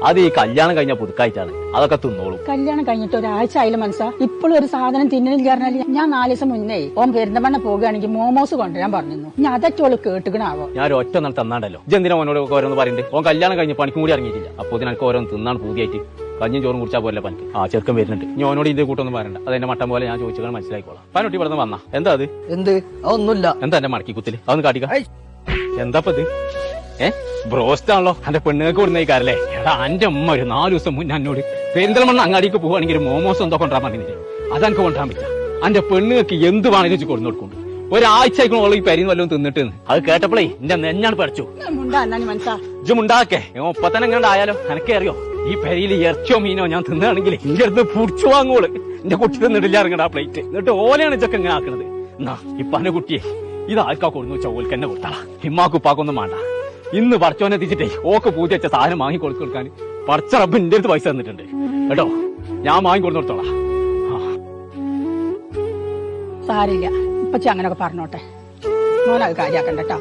അത് ഈ കല്യാണം കഴിഞ്ഞ പുതുക്കായിട്ടാണ്. അതൊക്കെ തിന്നോളൂ. കല്യാണം കഴിഞ്ഞിട്ട് ഒരാഴ്ച ആയില്ല മനസ്സാ. ഇപ്പോഴും ഒരു സാധനം തിന്നണില്ല പറഞ്ഞാല് ഞാൻ 4 ദിവസം മുന്നേ ഓൻ പെരുന്തമണ്ണ പോകുകയാണെങ്കിൽ മോമോസ് കൊണ്ടുവരാൻ പറഞ്ഞിരുന്നു. ഞാൻ അതൊക്കെ ഓള് കേട്ടുകണാവോ. ഞാൻ ഒറ്റ നാൾ തന്നാണ്ടല്ലോ. ഇതെന്തിനാ ഓനോട് ഓരോന്ന് പറയുന്നുണ്ട്? ഓൻ കല്യാണം കഴിഞ്ഞ് പണിക്കും കൂടി ഇറങ്ങിയിട്ടില്ല. അപ്പൊ ഇതിനൊക്കെ ഓരോന്ന് തിന്നാണ് പൂതിയായിട്ട്. കഞ്ഞും ചോറും കുടിച്ചാൽ പോലെ പനിക്ക്. ചെറുക്കം വരുന്നുണ്ട്. ഞാൻ ഓനോട് ഇതിന്റെ കൂട്ടൊന്നും പറയണ്ട. അതെന്റെ മട്ടം പോലെ ഞാൻ ചോദിച്ചാൽ മനസ്സിലായിക്കോളാം. പനൊട്ടി ഇവിടെ നിന്ന് വന്നാ എന്താ അത്? എന്ത്? അതൊന്നുമില്ല. എന്താ എന്റെ മടക്കി കുത്തില്? അതൊന്ന് കാട്ടിക്ക. എന്താപ്പത്? ബ്രോസ്റ്റ് ആണല്ലോ. എന്റെ പെണ്ണുങ്ങൾക്ക് കൊടുക്കുന്ന ഈ കാരല്ലേ? എടാ എന്റെ അമ്മ ഒരു 4 ദിവസം മുന്നേ എന്നോട് പെരിന്തൽമണ്ണ അങ്ങാടിക്ക് പോവുകയാണെങ്കിൽ മോമോസ് എന്തോ കൊണ്ടാൻ പറഞ്ഞില്ലേ? അതെനിക്ക് കൊണ്ടാൻ പറ്റാ. എന്റെ പെണ്ണുങ്ങൾക്ക് എന്ത് വേണമെങ്കിലും വെച്ച് കൊടുന്നു കൊടുക്കുന്നു. ഒരാഴ്ച ആയിക്കോളും ഈ പരിന്ന് വല്ലതും തിന്നിട്ട്. അത് കേട്ടപ്പോഴേ എന്റെ നെഞ്ഞാണ് പഠിച്ചു. ഇജുമുണ്ടാക്കേ ഇപ്പൊ തന്നെ എങ്ങനെ ആയാലോ? എനക്കേ അറിയോ ഈ പെരിയിൽ ഇറച്ചിയോ മീനോ ഞാൻ തിന്നുകയാണെങ്കിൽ എന്റെ അടുത്ത് പുടിച്ചു വാങ്ങോള്. എന്റെ കുട്ടി തിന്നിട്ടില്ല ഇറങ്ങണ ആ പ്ലേറ്റ്. എന്നിട്ട് ഓലെയാണ് ഇതൊക്കെ ഇങ്ങനെ ആക്കണത്. എന്നാ ഇപ്പൊ എന്റെ കുട്ടിയെ ഇത് ആർക്കാ കൊടുന്നു വെച്ചാൽ ഓൽക്ക് എന്നെ കൊടുത്താളാ. ഹിമ്മാക്കുപ്പാക്കൊന്നും വേണ്ട. ഇന്ന് പടച്ചോനെ എത്തിച്ചിട്ടേ ഓക്ക് പൂജ വെച്ച സാധനം വാങ്ങി കൊടുക്കാൻ പടച്ച റബ്ബ് എന്റെ അടുത്ത് പൈസ തന്നിട്ടുണ്ട് കേട്ടോ. ഞാൻ വാങ്ങി കൊടുത്തു കൊടുത്തോളാം. സാരില്ല, ഇപ്പൊ അങ്ങനൊക്കെ പറഞ്ഞോട്ടെ. മോനത് കാര്യാക്കണ്ട കേട്ടോ.